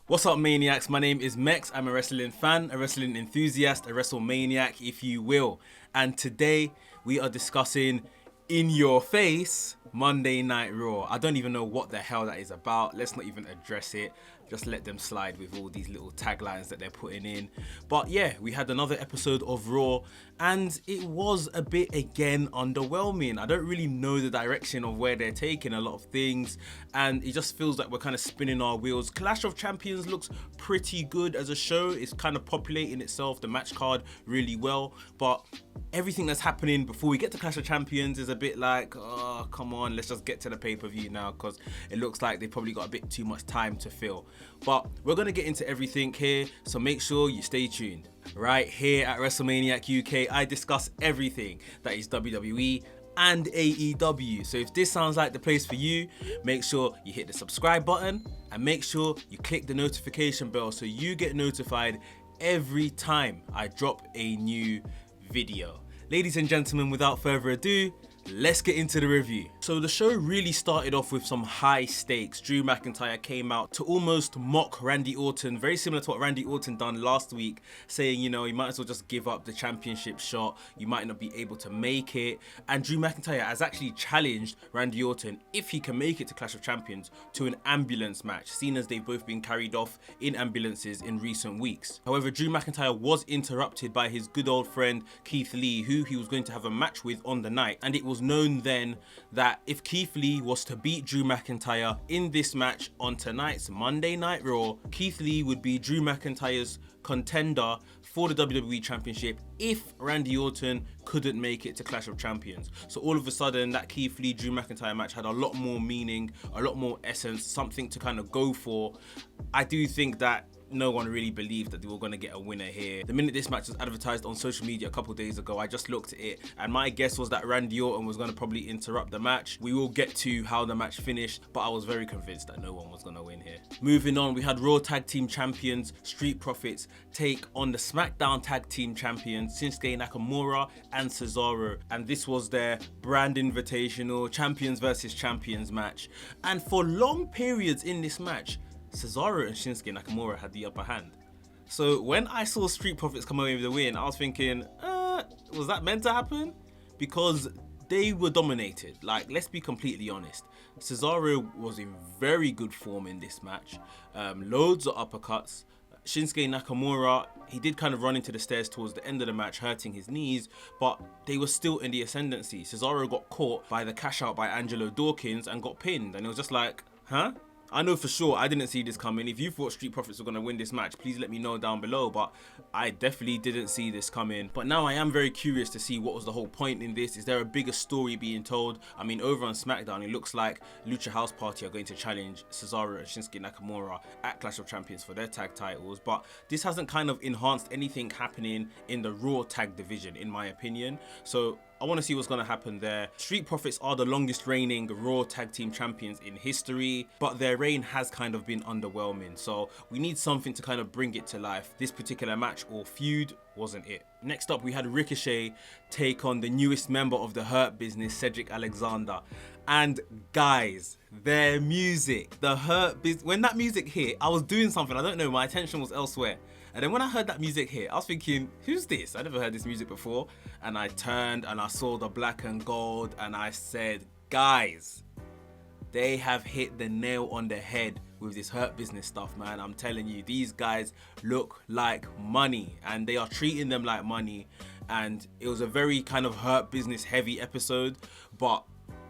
What's up, maniacs? My name is Mex. I'm a wrestling fan, a wrestling enthusiast, a WrestleManiac, if you will. And today we are discussing In Your Face Monday Night Raw. I don't even know what the hell that is about. Let's not even address it. Just let them slide with all these little taglines that they're putting in. But yeah, we had another episode of Raw and it was a bit, again, underwhelming. I don't really know the direction of where they're taking a lot of things and it just feels like we're kind of spinning our wheels. Clash of Champions looks pretty good as a show. It's kind of populating itself, the match card, really well. But everything that's happening before we get to Clash of Champions is a bit like, oh, come on, let's just get to the pay-per-view now, because it looks like they've probably got a bit too much time to fill. But we're going to get into everything here, so make sure you stay tuned. Right here at WrestleManiac UK, I discuss everything that is WWE and AEW. So if this sounds like the place for you, make sure you hit the subscribe button and make sure you click the notification bell so you get notified every time I drop a new video. Ladies and gentlemen, without further ado, let's get into the review. So the show really started off with some high stakes. Drew McIntyre came out to almost mock Randy Orton, very similar to what Randy Orton done last week, saying, you know, you might as well just give up the championship shot, you might not be able to make it. And Drew McIntyre has actually challenged Randy Orton, if he can make it to Clash of Champions, to an ambulance match, seeing as they've both been carried off in ambulances in recent weeks. However, Drew McIntyre was interrupted by his good old friend Keith Lee, who he was going to have a match with on the night, and it was known then that if Keith Lee was to beat Drew McIntyre in this match on tonight's Monday Night Raw, Keith Lee would be Drew McIntyre's contender for the WWE Championship if Randy Orton couldn't make it to Clash of Champions. So all of a sudden that Keith Lee Drew McIntyre match had a lot more meaning, a lot more essence, something to kind of go for. I do think that no one really believed that they were going to get a winner here. The minute this match was advertised on social media a couple days ago, I just looked at it and my guess was that Randy Orton was going to probably interrupt the match. We will get to how the match finished, but I was very convinced that no one was going to win here. Moving on, we had Raw Tag Team Champions Street Profits take on the SmackDown Tag Team Champions Shinsuke Nakamura and Cesaro, and this was their brand invitational Champions versus Champions match. And for long periods in this match, Cesaro and Shinsuke Nakamura had the upper hand. So when I saw Street Profits come away with the win, I was thinking, was that meant to happen? Because they were dominated. Like, let's be completely honest. Cesaro was in very good form in this match. Loads of uppercuts. Shinsuke Nakamura, he did kind of run into the stairs towards the end of the match, hurting his knees, but they were still in the ascendancy. Cesaro got caught by the cash out by Angelo Dawkins and got pinned. And it was just like, huh? I know for sure I didn't see this coming. If you thought Street Profits were going to win this match, please let me know down below, but I definitely didn't see this coming. But now I am very curious to see what was the whole point in this. Is there a bigger story being told? I mean, over on SmackDown, it looks like Lucha House Party are going to challenge Cesaro and Shinsuke Nakamura at Clash of Champions for their tag titles, but this hasn't kind of enhanced anything happening in the Raw tag division, in my opinion. So I want to see what's going to happen there. Street Profits are the longest reigning Raw Tag Team Champions in history, but their reign has kind of been underwhelming. So we need something to kind of bring it to life. This particular match or feud wasn't it. Next up, we had Ricochet take on the newest member of the Hurt Business, Cedric Alexander. And guys, their music, the Hurt Business, when that music hit, I was doing something, I don't know, my attention was elsewhere. And then when I heard that music hit, I was thinking, who's this? I never heard this music before. And I turned and I saw the black and gold and I said, guys, they have hit the nail on the head with this Hurt Business stuff, man. I'm telling you, these guys look like money and they are treating them like money. And it was a very kind of Hurt Business heavy episode, but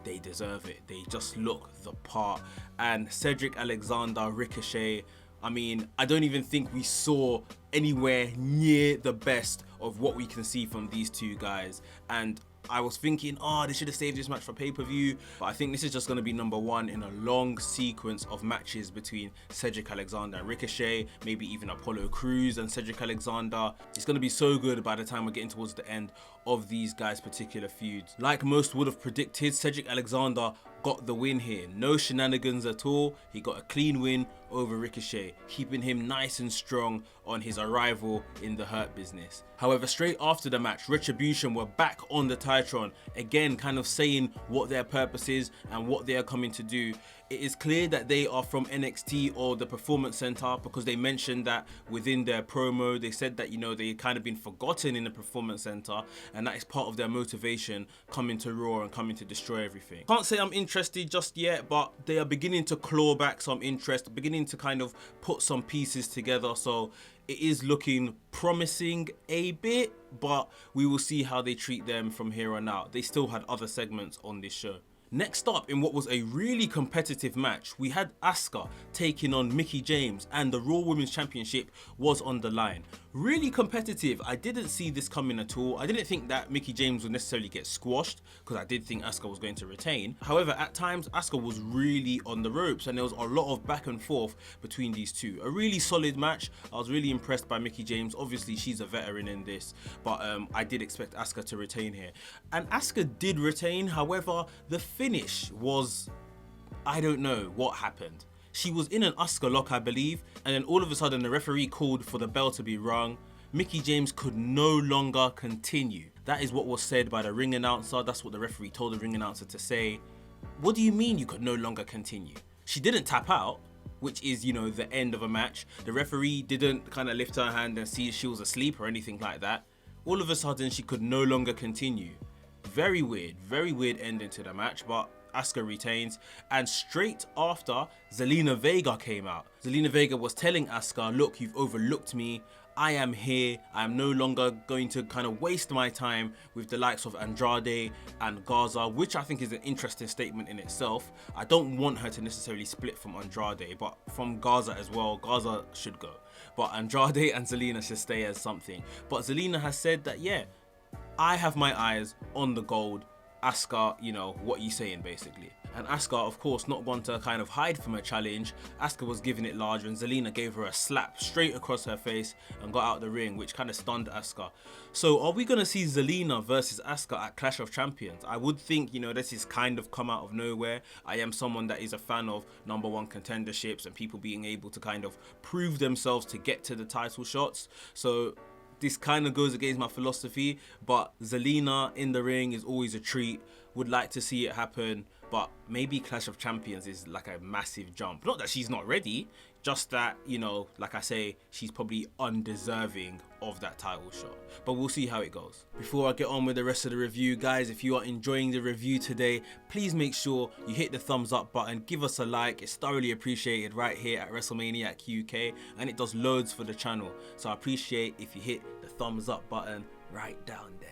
they deserve it. They just look the part. And Cedric Alexander, Ricochet, I mean, I don't even think we saw anywhere near the best of what we can see from these two guys. And I was thinking, oh, they should have saved this match for pay-per-view, but I think this is just going to be number one in a long sequence of matches between Cedric Alexander and Ricochet, maybe even Apollo Crews and Cedric Alexander. It's going to be so good by the time we're getting towards the end of these guys' particular feuds. Like most would have predicted, Cedric Alexander got the win here. No shenanigans at all. He got a clean win over Ricochet, keeping him nice and strong on his arrival in the Hurt Business. However, straight after the match, Retribution were back on the Titron, again kind of saying what their purpose is and what they are coming to do. It is clear that they are from NXT or the Performance Center, because they mentioned that within their promo. They said that, you know, they kind of been forgotten in the Performance Center, and that is part of their motivation coming to Raw and coming to destroy everything. Can't say I'm interested just yet, but they are beginning to claw back some interest, beginning to kind of put some pieces together. So it is looking promising a bit, but we will see how they treat them from here on out. They still had other segments on this show. Next up, in what was a really competitive match, we had Asuka taking on Mickie James, and the Raw Women's Championship was on the line. Really competitive. I didn't see this coming at all. I didn't think that Mickie James would necessarily get squashed, because I did think Asuka was going to retain. However, at times Asuka was really on the ropes, and there was a lot of back and forth between these two. A really solid match. I was really impressed by Mickie James. Obviously she's a veteran in this, but I did expect Asuka to retain here, and Asuka did retain. However, the finish was, I don't know what happened. She was in an Asuka lock, I believe, and then all of a sudden the referee called for the bell to be rung. Mickie James could no longer continue. That is what was said by the ring announcer. That's what the referee told the ring announcer to say. What do you mean you could no longer continue? She didn't tap out, which is, you know, the end of a match. The referee didn't kind of lift her hand and see if she was asleep or anything like that. All of a sudden she could no longer continue. Very weird ending to the match, but Asuka retains. And straight after, Zelina Vega came out. Zelina Vega was telling Asuka, look, you've overlooked me. I am here. I am no longer going to kind of waste my time with the likes of Andrade and Garza, which I think is an interesting statement in itself. I don't want her to necessarily split from Andrade, but from Garza as well. Garza should go, but Andrade and Zelina should stay as something. But Zelina has said that, yeah, I have my eyes on the gold. Asuka, you know, what you saying basically. And Asuka, of course, not one to kind of hide from a challenge. Asuka was giving it large, and Zelina gave her a slap straight across her face and got out the ring, which kind of stunned Asuka. So are we going to see Zelina versus Asuka at Clash of Champions? I would think, you know, this is kind of come out of nowhere. I am someone that is a fan of #1 contenderships and people being able to kind of prove themselves to get to the title shots. So this kind of goes against my philosophy, but Zelina in the ring is always a treat. Would like to see it happen, but maybe Clash of Champions is like a massive jump. Not that she's not ready, just that, you know, like I say, she's probably undeserving of that title shot. But we'll see how it goes. Before I get on with the rest of the review, guys, if you are enjoying the review today, please make sure you hit the thumbs up button, give us a like. It's thoroughly appreciated right here at WrestleManiac UK, and it does loads for the channel. So I appreciate if you hit the thumbs up button right down there.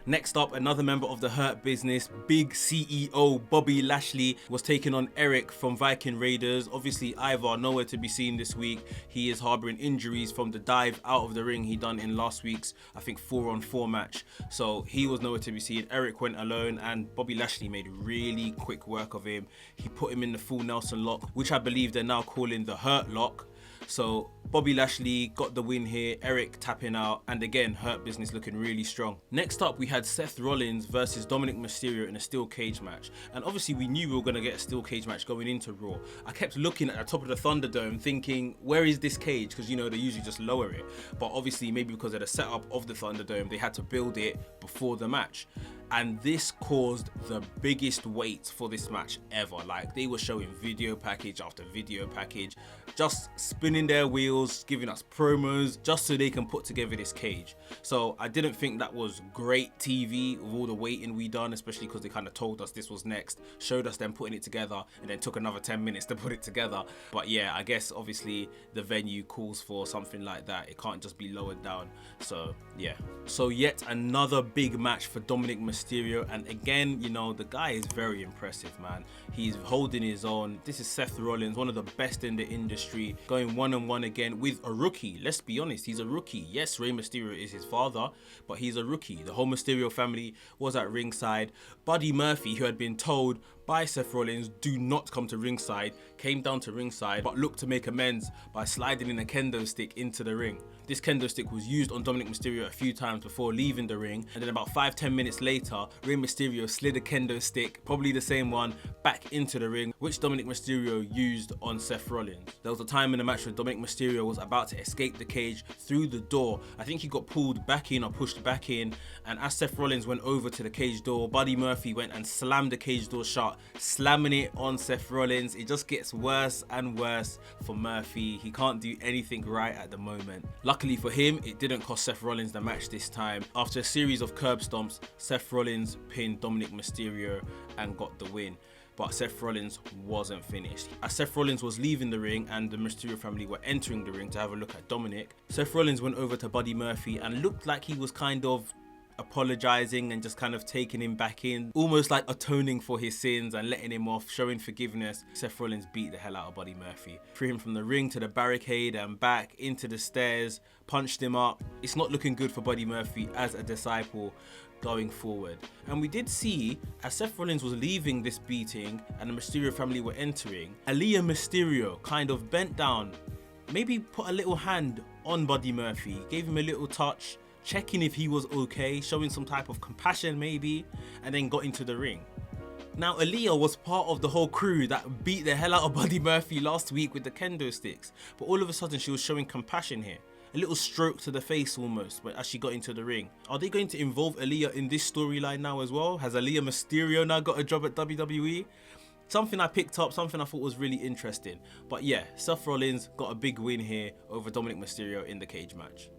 Next up, another member of the Hurt Business, big CEO Bobby Lashley, was taking on Eric from Viking Raiders. Obviously, Ivar nowhere to be seen this week. He is harboring injuries from the dive out of the ring he done in last week's, I think, 4-on-4 match. So he was nowhere to be seen. Eric went alone, and Bobby Lashley made really quick work of him. He put him in the full Nelson lock, which I believe they're now calling the Hurt Lock. So Bobby Lashley got the win here, Eric tapping out, and again, Hurt Business looking really strong. Next up, we had Seth Rollins versus Dominic Mysterio in a steel cage match. And obviously we knew we were going to get a steel cage match going into Raw. I kept looking at the top of the Thunderdome thinking, where is this cage? Because, you know, they usually just lower it. But obviously maybe because of the setup of the Thunderdome, they had to build it before the match. And this caused the biggest wait for this match ever. Like, they were showing video package after video package, just spinning their wheels, giving us promos just so they can put together this cage. So I didn't think that was great TV with all the waiting we done, especially because they kind of told us this was next, showed us them putting it together, and then took another 10 minutes to put it together. But yeah, I guess obviously the venue calls for something like that. It can't just be lowered down. So yeah. So yet another big match for Dominic Mysterio, and again, you know, the guy is very impressive, man. He's holding his own. This is Seth Rollins, one of the best in the industry, going one-on-one again with a rookie. Let's be honest, he's a rookie. Yes, Rey Mysterio is his father, but he's a rookie. The whole Mysterio family was at ringside. Buddy Murphy, who had been told by Seth Rollins, do not come to ringside, came down to ringside, but looked to make amends by sliding in a kendo stick into the ring. This kendo stick was used on Dominic Mysterio a few times before leaving the ring, and then about 5-10 minutes later, Rey Mysterio slid a kendo stick, probably the same one, back into the ring, which Dominic Mysterio used on Seth Rollins. There was a time in the match where Dominic Mysterio was about to escape the cage through the door. I think he got pulled back in or pushed back in, and as Seth Rollins went over to the cage door, Buddy Murphy went and slammed the cage door shut, slamming it on Seth Rollins. It just gets worse and worse for Murphy. He can't do anything right at the moment. Luckily for him, it didn't cost Seth Rollins the match this time. After a series of curb stomps, Seth Rollins pinned Dominic Mysterio and got the win. But Seth Rollins wasn't finished. As Seth Rollins was leaving the ring and the Mysterio family were entering the ring to have a look at Dominic, Seth Rollins went over to Buddy Murphy and looked like he was kind of apologizing and just kind of taking him back in, almost like atoning for his sins and letting him off, showing forgiveness. Seth Rollins beat the hell out of Buddy Murphy, threw him from the ring to the barricade and back into the stairs, punched him up. It's not looking good for Buddy Murphy as a disciple going forward. And we did see, as Seth Rollins was leaving this beating and the Mysterio family were entering, Aliyah Mysterio kind of bent down, maybe put a little hand on Buddy Murphy, gave him a little touch, checking if he was okay, showing some type of compassion maybe, and then got into the ring. Now, Aliyah was part of the whole crew that beat the hell out of Buddy Murphy last week with the kendo sticks, but all of a sudden she was showing compassion here. A little stroke to the face almost, but as she got into the ring. Are they going to involve Aliyah in this storyline now as well? Has Aliyah Mysterio now got a job at WWE? Something I picked up, something I thought was really interesting. But yeah, Seth Rollins got a big win here over Dominic Mysterio in the cage match.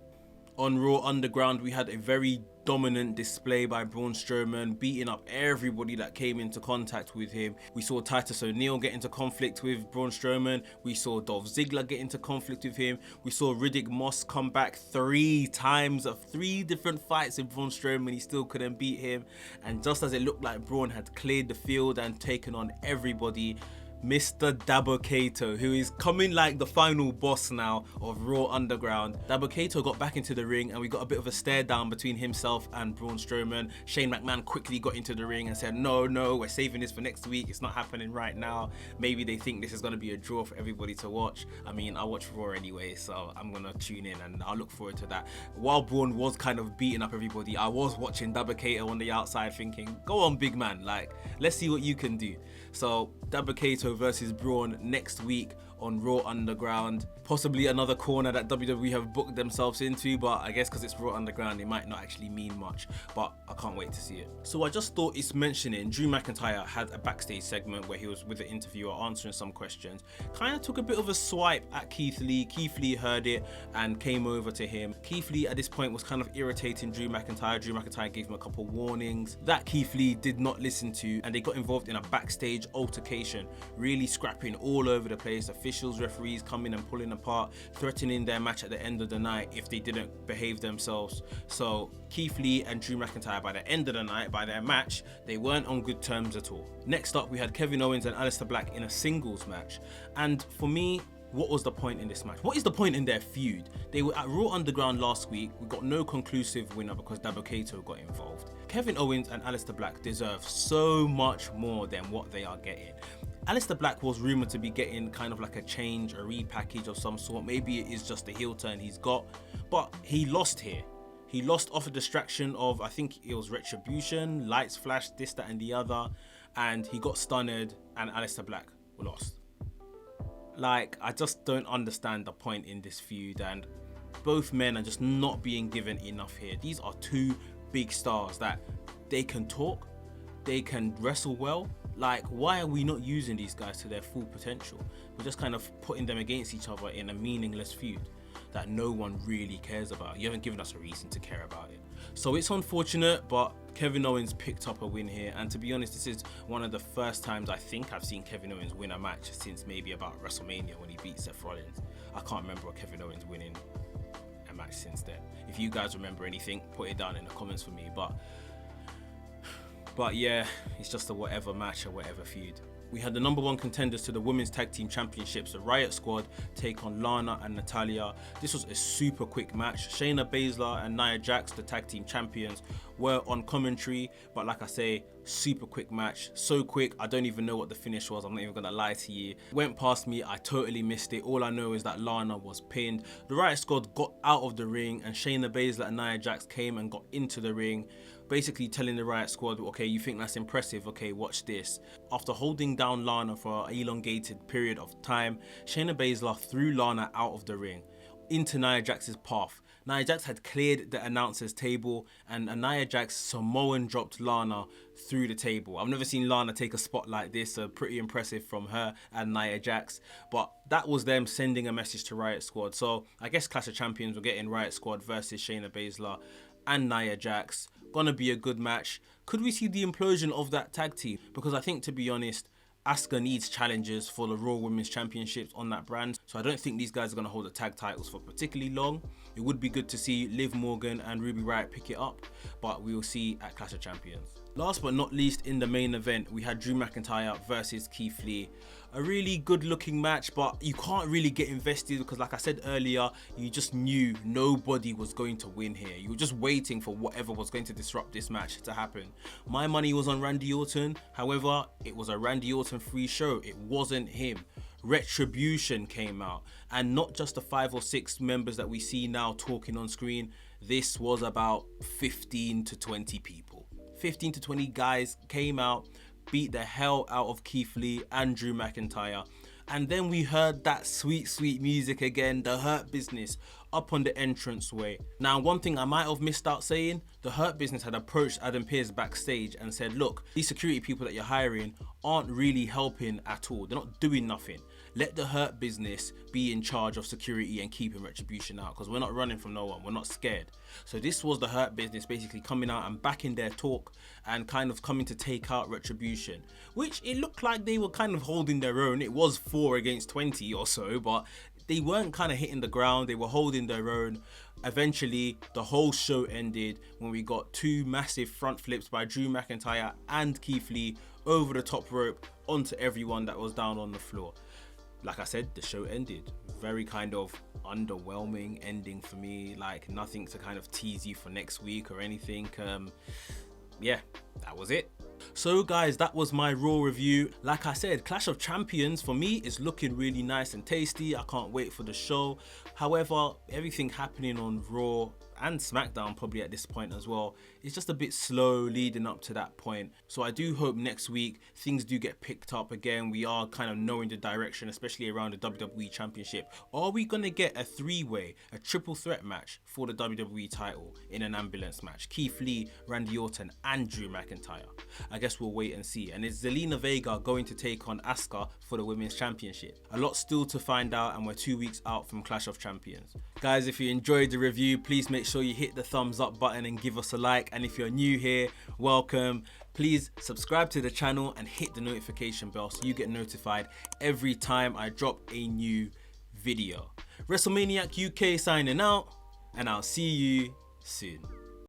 On Raw Underground, we had a very dominant display by Braun Strowman, beating up everybody that came into contact with him. We saw Titus O'Neil get into conflict with Braun Strowman. We saw Dolph Ziggler get into conflict with him. We saw Riddick Moss come back 3 times of 3 different fights with Braun Strowman. He still couldn't beat him. And just as it looked like Braun had cleared the field and taken on everybody, Mr. Dabba Kato, who is coming like the final boss now of Raw Underground. Dabba Kato got back into the ring and we got a bit of a stare down between himself and Braun Strowman. Shane McMahon quickly got into the ring and said, no, we're saving this for next week. It's not happening right now. Maybe they think this is going to be a draw for everybody to watch. I mean, I watch Raw anyway, so I'm going to tune in and I'll look forward to that. While Braun was kind of beating up everybody, I was watching Dabba Kato on the outside thinking, go on, big man, like, let's see what you can do. So Dabba Kato versus Braun next week on Raw Underground. Possibly another corner that WWE have booked themselves into, but I guess because it's Raw Underground, it might not actually mean much, but I can't wait to see it. So I just thought it's mentioning Drew McIntyre had a backstage segment where he was with the interviewer answering some questions. Kind of took a bit of a swipe at Keith Lee. Keith Lee heard it and came over to him. Keith Lee at this point was kind of irritating Drew McIntyre. Drew McIntyre gave him a couple warnings that Keith Lee did not listen to, and they got involved in a backstage altercation, really scrapping all over the place. Officials, referees coming and pulling apart, threatening their match at the end of the night if they didn't behave themselves. So Keith Lee and Drew McIntyre, by the end of the night, by their match, they weren't on good terms at all. Next up, we had Kevin Owens and Aleister Black in a singles match. And for me, what was the point in this match? What is the point in their feud? They were at Raw Underground last week. We got no conclusive winner because Dabba Kato got involved. Kevin Owens and Aleister Black deserve so much more than what they are getting. Aleister Black was rumoured to be getting kind of like a change, a repackage of some sort. Maybe it is just the heel turn he's got, but he lost here. He lost off a distraction of, I think it was Retribution, lights flashed, this, that and the other, and he got stunned and Aleister Black lost. Like, I just don't understand the point in this feud, and both men are just not being given enough here. These are 2 big stars that they can talk, they can wrestle well. Like, why are we not using these guys to their full potential? We're just kind of putting them against each other in a meaningless feud that no one really cares about. You haven't given us a reason to care about it. So it's unfortunate, but Kevin Owens picked up a win here. And to be honest, this is one of the first times I think I've seen Kevin Owens win a match since maybe about WrestleMania when he beat Seth Rollins. I can't remember Kevin Owens winning a match since then. If you guys remember anything, put it down in the comments for me. But But yeah, it's just a whatever match or whatever feud. We had the #1 contenders to the Women's Tag Team Championships, the Riot Squad, take on Lana and Natalya. This was a super quick match. Shayna Baszler and Nia Jax, the Tag Team Champions, were on commentary, but like I say, super quick match. So quick, I don't even know what the finish was. I'm not even gonna lie to you. Went past me, I totally missed it. All I know is that Lana was pinned. The Riot Squad got out of the ring and Shayna Baszler and Nia Jax came and got into the ring, basically telling the Riot Squad, okay, you think that's impressive? Okay, watch this. After holding down Lana for an elongated period of time, Shayna Baszler threw Lana out of the ring into Nia Jax's path. Nia Jax had cleared the announcer's table and Nia Jax Samoan dropped Lana through the table. I've never seen Lana take a spot like this, so pretty impressive from her and Nia Jax. But that was them sending a message to Riot Squad. So I guess Clash of Champions will get in Riot Squad versus Shayna Baszler and Nia Jax. Gonna be a good match. Could we see the implosion of that tag team? Because I think, to be honest, Asuka needs challengers for the Raw Women's Championships on that brand. So I don't think these guys are going to hold the tag titles for particularly long. It would be good to see Liv Morgan and Ruby Riott pick it up, but we will see at Clash of Champions. Last but not least, in the main event, we had Drew McIntyre versus Keith Lee. A really good looking match, but you can't really get invested because, like I said earlier, you just knew nobody was going to win here. You were just waiting for whatever was going to disrupt this match to happen. My money was on Randy Orton. However, it was a Randy Orton free show. It wasn't him. Retribution came out, and not just the 5 or 6 members that we see now talking on screen. This was about 15 to 20 people. 15 to 20 guys came out, beat the hell out of Keith Lee and Drew McIntyre. And then we heard that sweet, sweet music again, the Hurt Business, up on the entranceway. Now, one thing I might have missed out saying, the Hurt Business had approached Adam Pearce backstage and said, look, these security people that you're hiring aren't really helping at all. They're not doing nothing. Let the Hurt Business be in charge of security and keeping Retribution out, because we're not running from no one. We're not scared. So this was the Hurt Business basically coming out and backing their talk and kind of coming to take out Retribution, which it looked like they were kind of holding their own. It was 4 against 20 or so, but they weren't kind of hitting the ground. They were holding their own. Eventually, the whole show ended when we got 2 massive front flips by Drew McIntyre and Keith Lee over the top rope onto everyone that was down on the floor. Like I said, the show ended. Very kind of underwhelming ending for me. Like nothing to kind of tease you for next week or anything. Yeah, that was it. So guys, that was my Raw review. Like I said, Clash of Champions for me is looking really nice and tasty. I can't wait for the show. However, everything happening on Raw and SmackDown probably at this point as well, it's just a bit slow leading up to that point. So I do hope next week things do get picked up again. We are kind of knowing the direction, especially around the WWE Championship. Are we going to get a 3-way, a triple threat match for the WWE title in an ambulance match? Keith Lee, Randy Orton and Drew McIntyre. I guess we'll wait and see. And is Zelina Vega going to take on Asuka for the Women's Championship? A lot still to find out, and we're 2 weeks out from Clash of Champions. Guys, if you enjoyed the review, please make sure you hit the thumbs up button and give us a like. And if you're new here, welcome. Please subscribe to the channel and hit the notification bell so you get notified every time I drop a new video. WrestleManiac UK signing out, and I'll see you soon.